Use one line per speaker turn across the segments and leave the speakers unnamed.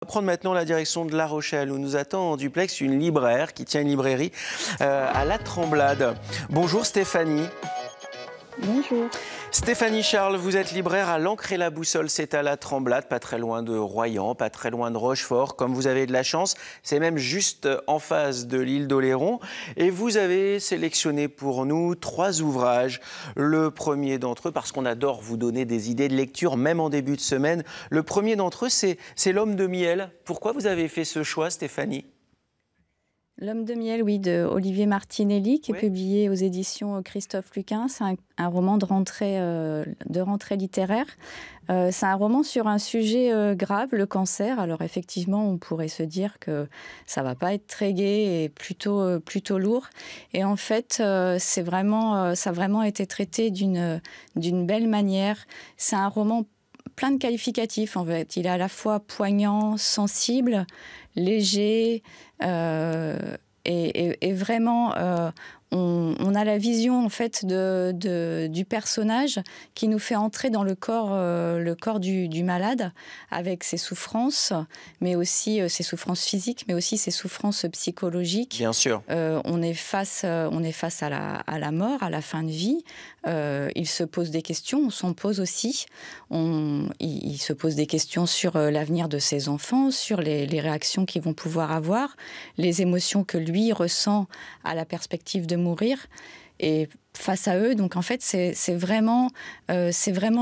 Prendre maintenant la direction de La Rochelle où nous attend en duplex une libraire qui tient une librairie à La Tremblade. Bonjour Stéphanie.
Bonjour.
Stéphanie Charles, vous êtes libraire à l'Ancre et la Boussole, c'est à La Tremblade, pas très loin de Royan, pas très loin de Rochefort. Comme vous avez de la chance, c'est même juste en face de l'île d'Oléron. Et vous avez sélectionné pour nous 3 ouvrages. Le premier d'entre eux, parce qu'on adore vous donner des idées de lecture, même en début de semaine, le premier d'entre eux, c'est L'Homme de miel. Pourquoi vous avez fait ce choix, Stéphanie ?
L'Homme de miel, oui, de Olivier Martinelli, qui est publié aux éditions Christophe Luquin. C'est un roman de rentrée littéraire. C'est un roman sur un sujet grave, le cancer. Alors effectivement, on pourrait se dire que ça ne va pas être très gai et plutôt lourd. Et en fait, ça a vraiment été traité d'une belle manière. C'est un roman plein de qualificatifs, en fait. Il est à la fois poignant, sensible, léger, et vraiment, on a la vision en fait du personnage qui nous fait entrer dans le corps du malade avec ses souffrances, mais aussi ses souffrances physiques, mais aussi ses souffrances psychologiques.
Bien sûr.
On est face à la mort, à la fin de vie. Il se pose des questions, on s'en pose aussi. Il se pose des questions sur l'avenir de ses enfants, sur les réactions qu'ils vont pouvoir avoir, les émotions que lui ressent à la perspective de mourir. Et face à eux, donc en fait, c'est vraiment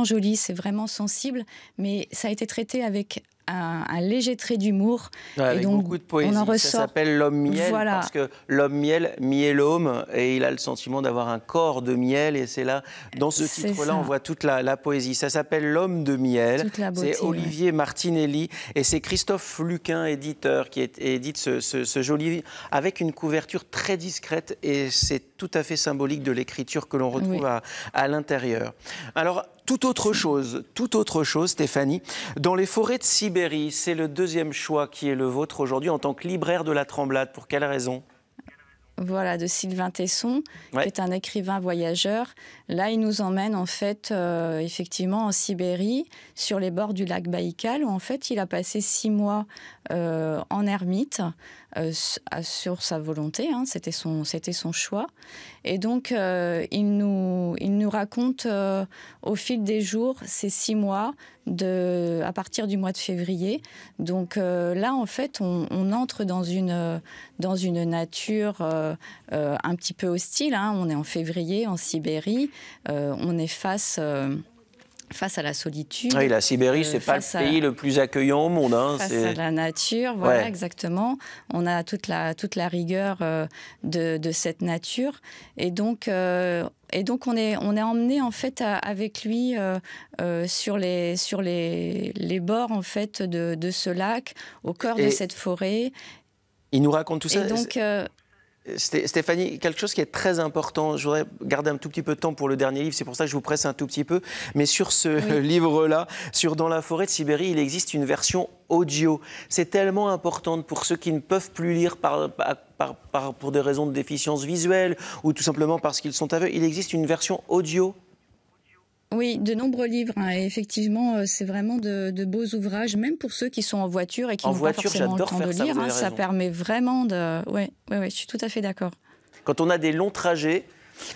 joli, c'est vraiment sensible, mais ça a été traité avec un léger trait d'humour.
Ouais, avec donc, beaucoup de poésie. Ça s'appelle L'Homme miel, voilà. Parce que l'homme miel, miellome, et il a le sentiment d'avoir un corps de miel. Et c'est là, dans ce titre-là, on voit toute la poésie. Ça s'appelle L'Homme de miel. C'est Olivier Martinelli et c'est Christophe Luquin, éditeur, qui édite ce joli livre avec une couverture très discrète. Et c'est tout à fait symbolique de l'écriture que l'on retrouve à l'intérieur. Alors, tout autre chose, Stéphanie. Dans les forêts de Sibérie, c'est le deuxième choix qui est le vôtre aujourd'hui en tant que libraire de La Tremblade. Pour quelle raison ?
Voilà, de Sylvain Tesson, qui est un écrivain voyageur. Là, il nous emmène en fait, effectivement, en Sibérie, sur les bords du lac Baïkal, où en fait, il a passé 6 mois en ermite, sur sa volonté, hein, c'était son choix. Et donc, il nous raconte au fil des jours ces 6 mois, à partir du mois de février. Donc là, en fait, on entre dans une nature un petit peu hostile, hein. On est en février, en Sibérie. On est face à la solitude.
Oui, la Sibérie, c'est pas le pays le plus accueillant au monde. Hein,
face à la nature, voilà, exactement. On a toute la rigueur de cette nature. Et donc on est emmené en fait avec lui sur les bords en fait de ce lac, au cœur de cette forêt.
Il nous raconte tout ça.
Et donc,
Stéphanie, quelque chose qui est très important, je voudrais garder un tout petit peu de temps pour le dernier livre, c'est pour ça que je vous presse un tout petit peu, mais sur ce livre-là, sur Dans la forêt de Sibérie, il existe une version audio. C'est tellement important pour ceux qui ne peuvent plus lire pour des raisons de déficience visuelle ou tout simplement parce qu'ils sont aveugles. Il existe une version audio.
Oui, de nombreux livres. Hein. Et effectivement, c'est vraiment de beaux ouvrages, même pour ceux qui sont en voiture et qui n'ont pas forcément le temps de lire. Hein, ça permet vraiment de... Oui, je suis tout à fait d'accord.
Quand on a des longs trajets,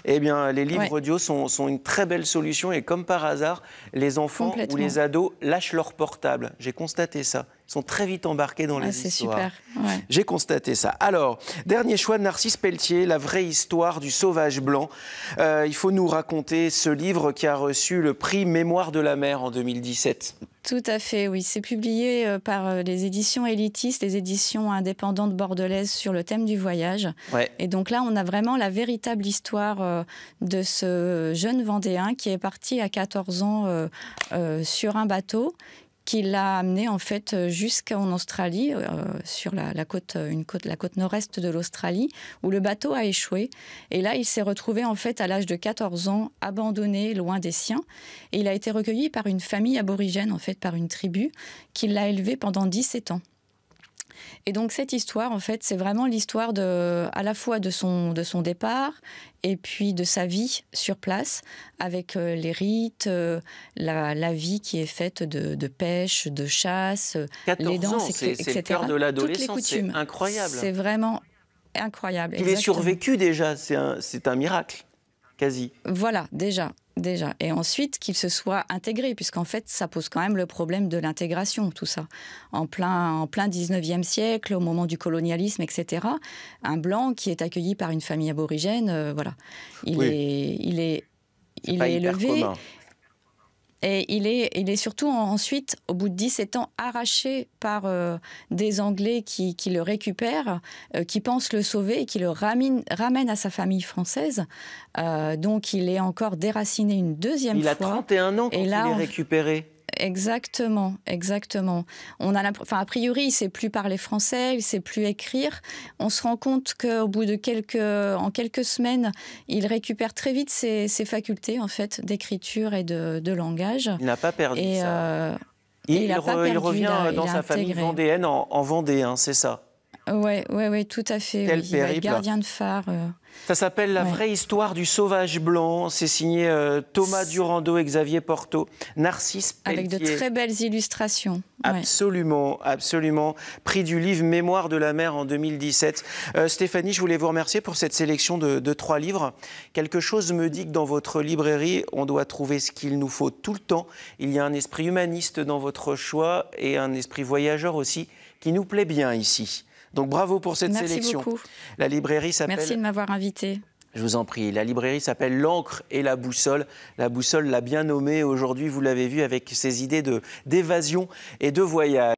eh bien, les livres audio sont une très belle solution. Et comme par hasard, les enfants ou les ados lâchent leur portable. J'ai constaté ça. Ils sont très vite embarqués dans les histoires.
C'est super. Ouais.
J'ai constaté ça. Alors, dernier choix de Narcisse Pelletier, La vraie histoire du sauvage blanc. Il faut nous raconter ce livre qui a reçu le prix Mémoire de la mer en 2017.
Tout à fait, oui. C'est publié par les éditions élitistes, les éditions indépendantes bordelaises sur le thème du voyage. Ouais. Et donc là, on a vraiment la véritable histoire de ce jeune Vendéen qui est parti à 14 ans sur un bateau, qui l'a amené en fait jusqu'en Australie, sur la côte nord-est de l'Australie, où le bateau a échoué. Et là, il s'est retrouvé en fait à l'âge de 14 ans, abandonné, loin des siens. Et il a été recueilli par une famille aborigène, en fait, par une tribu, qui l'a élevé pendant 17 ans. Et donc cette histoire, en fait, c'est vraiment l'histoire à la fois de son départ et puis de sa vie sur place, avec les rites, la vie qui est faite de pêche, de chasse,
14
les danses,
ans, c'est le cœur de l'adolescence, c'est incroyable.
C'est vraiment incroyable.
Il est survécu déjà, c'est un miracle, quasi.
Voilà, déjà. Et ensuite, qu'il se soit intégré, puisqu'en fait, ça pose quand même le problème de l'intégration, tout ça. En plein 19e siècle, au moment du colonialisme, etc., un Blanc qui est accueilli par une famille aborigène, voilà. Il est élevé. Commun. Et il est surtout ensuite, au bout de 17 ans, arraché par des Anglais qui le récupèrent, qui pensent le sauver et qui le ramènent à sa famille française. Donc il est encore déraciné une deuxième fois.
Il a 31 ans quand il est récupéré.
Exactement. A priori, il ne sait plus parler français, il ne sait plus écrire. On se rend compte qu'au bout de quelques semaines, il récupère très vite ses facultés en fait, d'écriture et de langage.
Il n'a pas perdu ça. Il revient dans sa famille vendéenne, en Vendée, hein, c'est ça?
Oui, tout à fait.
Quel
Il
périple.
va être gardien de phare.
Ça s'appelle La vraie histoire du sauvage blanc. C'est signé Thomas Durando et Xavier Porto. Narcisse Pelletier.
Avec de très belles illustrations.
Absolument. Prix du livre Mémoire de la mer en 2017. Stéphanie, je voulais vous remercier pour cette sélection de 3 livres. Quelque chose me dit que dans votre librairie, on doit trouver ce qu'il nous faut tout le temps. Il y a un esprit humaniste dans votre choix et un esprit voyageur aussi qui nous plaît bien ici. Donc bravo pour cette sélection.
Merci beaucoup.
La librairie s'appelle...
Merci de m'avoir invité.
Je vous en prie. La librairie s'appelle L'encre et la boussole. La boussole l'a bien nommée aujourd'hui, vous l'avez vu, avec ses idées d'évasion et de voyage.